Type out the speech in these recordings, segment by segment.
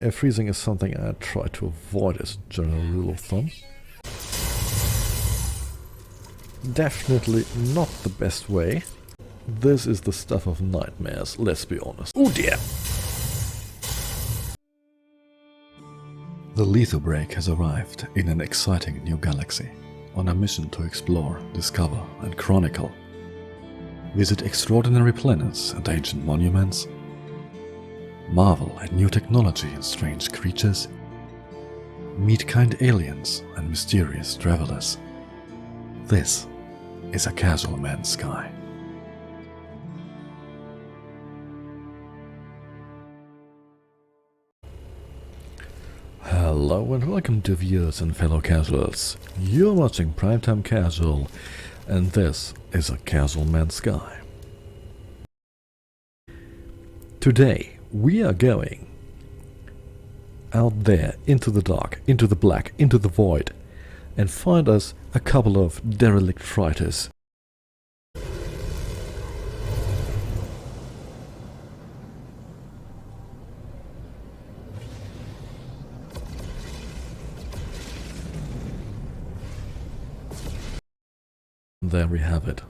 Air freezing is something I try to avoid as a general rule of thumb. Definitely not the best way. This is the stuff of nightmares, let's be honest. Oh dear! The Lethal Break has arrived in an exciting new galaxy, on a mission to explore, discover and chronicle. Visit extraordinary planets and ancient monuments. Marvel at new technology and strange creatures. Meet kind aliens and mysterious travelers. This is a casual man's sky. Hello and welcome to viewers and fellow casuals. You're watching Primetime Casual, and this is a casual man's sky. Today we are going out there into the dark, into the black, into the void, and find us a couple of derelict freighters. There we have it.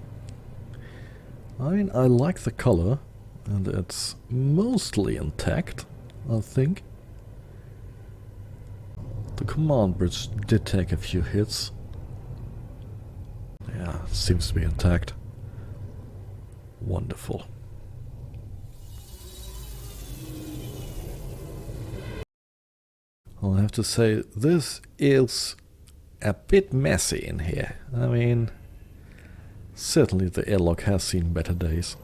I mean, I like the color, and it's mostly intact, I think. The command bridge did take a few hits. Yeah, it seems to be intact. Wonderful. I'll have to say, this is a bit messy in here. I mean, certainly the airlock has seen better days.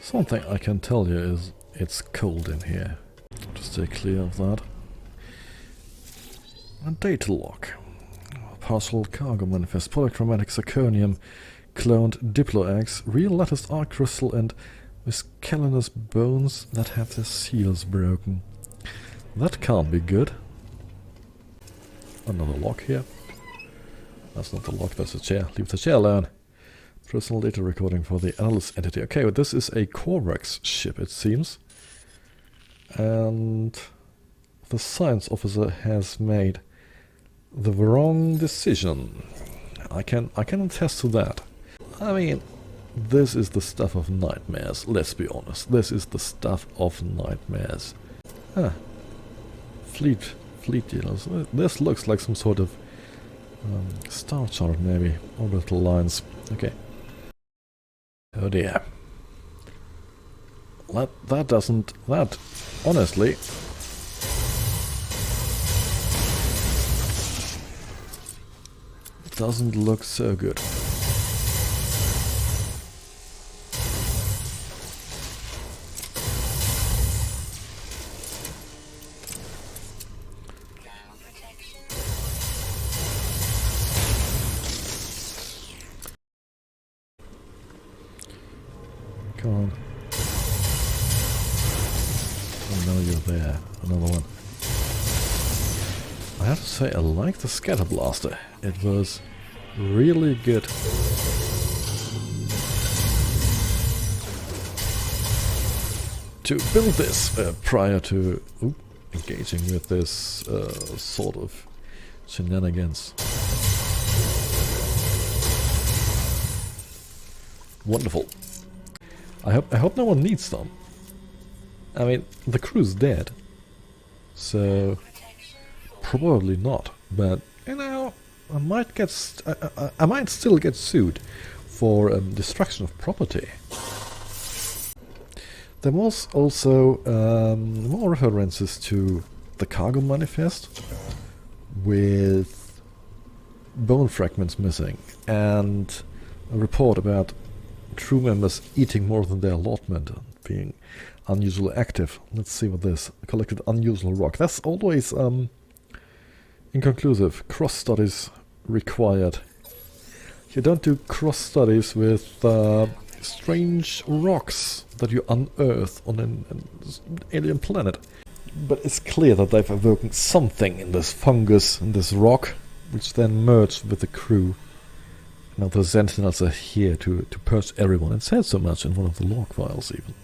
Something I can tell you is it's cold in here. To stay clear of that. A data log. Partial cargo manifest, polychromatic zirconium, cloned diplo-eggs, real latticed arc crystal, and miscellaneous bones that have their seals broken. That can't be good. Another lock here. That's not the lock, that's a chair. Leave the chair alone. Personal data recording for the analyst entity. Okay, but this is a Corvax ship, it seems. And the science officer has made the wrong decision. I can attest to that. I mean, this is the stuff of nightmares, let's be honest. This is the stuff of nightmares. Ah. Fleet dealers. This looks like some sort of star chart, maybe. Orbital lines. Okay. Oh dear. That honestly doesn't look so good. Come on. Oh no, you're there. Another one. I have to say, I like the scatter blaster. It was really good. To build this prior to engaging with this sort of shenanigans. Wonderful. I hope no one needs them. I mean, the crew's dead, so probably not. But you know, I might still get sued for destruction of property. There was also more references to the cargo manifest with bone fragments missing, and a report about crew members eating more than their allotment, being unusually active. Let's see what this collected unusual rock. That's always inconclusive. Cross studies required. You don't do cross studies with strange rocks that you unearth on an alien planet. But it's clear that they've awoken something in this fungus, in this rock, which then merged with the crew. Now the Sentinels are here to purge everyone. It said so much in one of the log files even.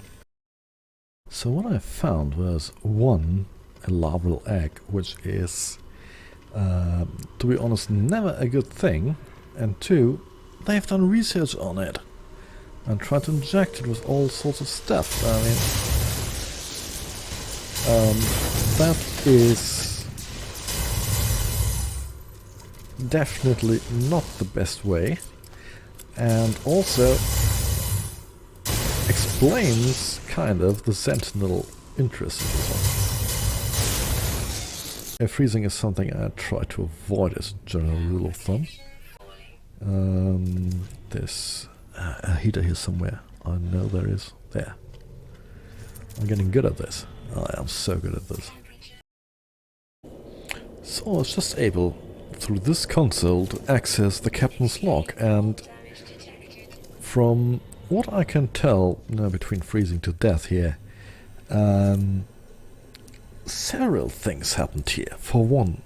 So what I found was, one, a larval egg, which is, to be honest, never a good thing. And two, they've done research on it and tried to inject it with all sorts of stuff. I mean, that is definitely not the best way, and also explains kind of the Sentinel interest in this one. Freezing is something I try to avoid as a general rule of thumb. There's a heater here somewhere. I know there is. There. I'm getting good at this. I am so good at this. So I was just able, through this console, to access the captain's log, and from what I can tell, between freezing to death here, several things happened here. For one,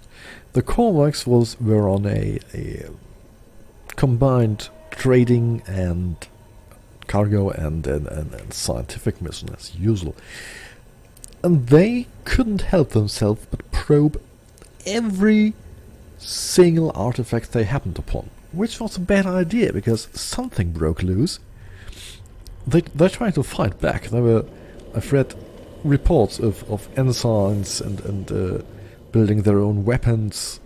the Korvax were on a combined trading and cargo and scientific mission as usual. And they couldn't help themselves but probe every single artifact they happened upon, which was a bad idea because something broke loose. They tried to fight back. I've read reports of ensigns and building their own weapons,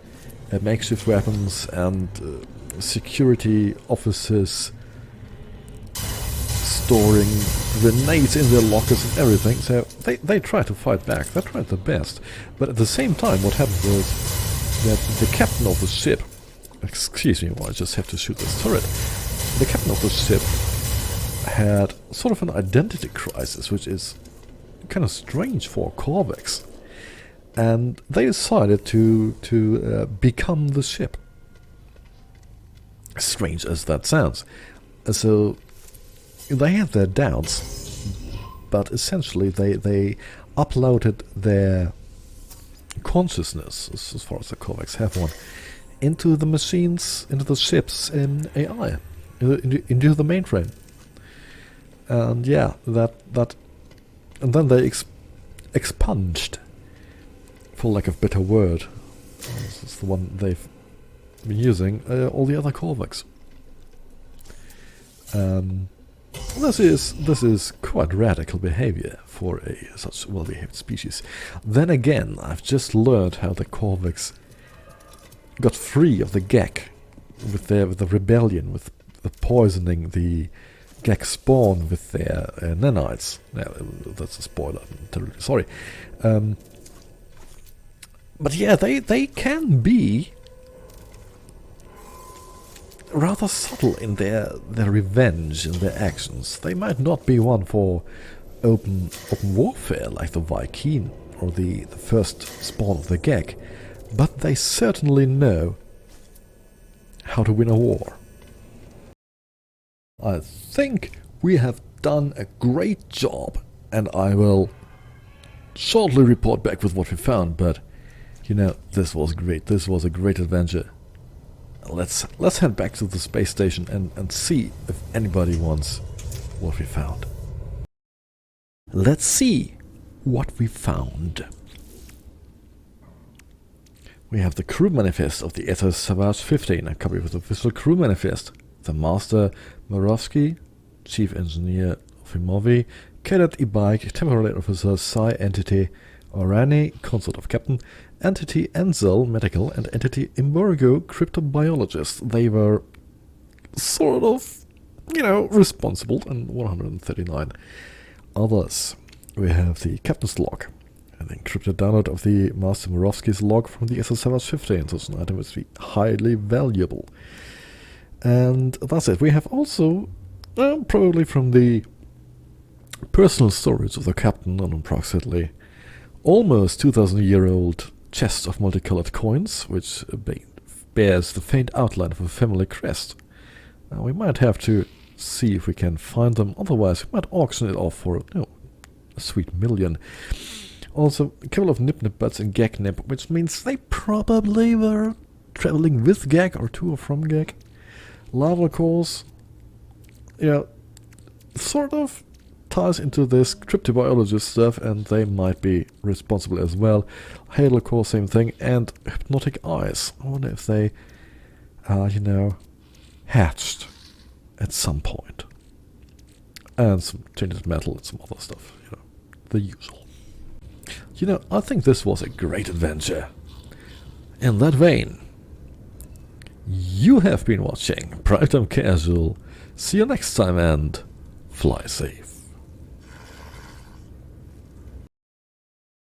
makeshift weapons, and security officers storing grenades in their lockers and everything. So they tried to fight back. They tried their best. But at the same time, what happened was that the captain of the ship, excuse me, I just have to shoot this turret. The captain of the ship had sort of an identity crisis, which is kind of strange for Korvax. And they decided to become the ship. Strange as that sounds. So they had their doubts, but essentially they uploaded their consciousness, as far as the Korvax have one, into the machines, into the ships in AI, into the mainframe. And yeah, and then they expunged, for lack of a better word, this is the one they've been using, all the other Korvax. This is quite radical behavior for such well-behaved species. Then again, I've just learned how the Korvax got free of the Gek with the rebellion, with the poisoning the Gek spawn with their nanites. Now, that's a spoiler. I'm terribly sorry. But yeah, they can be rather subtle in their revenge and their actions. They might not be one for open warfare like the Vy'keen or the first spawn of the Gek, but they certainly know how to win a war. I think we have done a great job, and I will shortly report back with what we found, but this was great. This was a great adventure. Let's head back to the space station and see if anybody wants what we found. Let's see what we found. We have the crew manifest of the Sawaj 15, a copy of the official crew manifest. The Master Morovsky, Chief Engineer Fimovi, Cadet Ibaik, Temporary Officer Psi Entity Orani, Consort of Captain, Entity Enzel, Medical, and Entity Imburgo, Cryptobiologist. They were sort of, responsible, and 139 others. We have the Captain's log, an encrypted download of the Master Morovsky's log from the Sawaj 15, so it's an item which is highly valuable. And that's it. We have also, probably from the personal storage of the captain, an approximately almost 2,000-year-old chest of multicolored coins, which bears the faint outline of a family crest. We might have to see if we can find them, otherwise we might auction it off for a sweet million. Also, a couple of nip-nip buds and gag nip, which means they probably were traveling with Gag or to or from Gag. Lava cores, sort of ties into this cryptobiologist stuff, and they might be responsible as well. Halo core, same thing, and hypnotic eyes. I wonder if they, hatched at some point. And some tinted metal and some other stuff, the usual. I think this was a great adventure. In that vein, you have been watching Primetime Casual. See you next time and fly safe.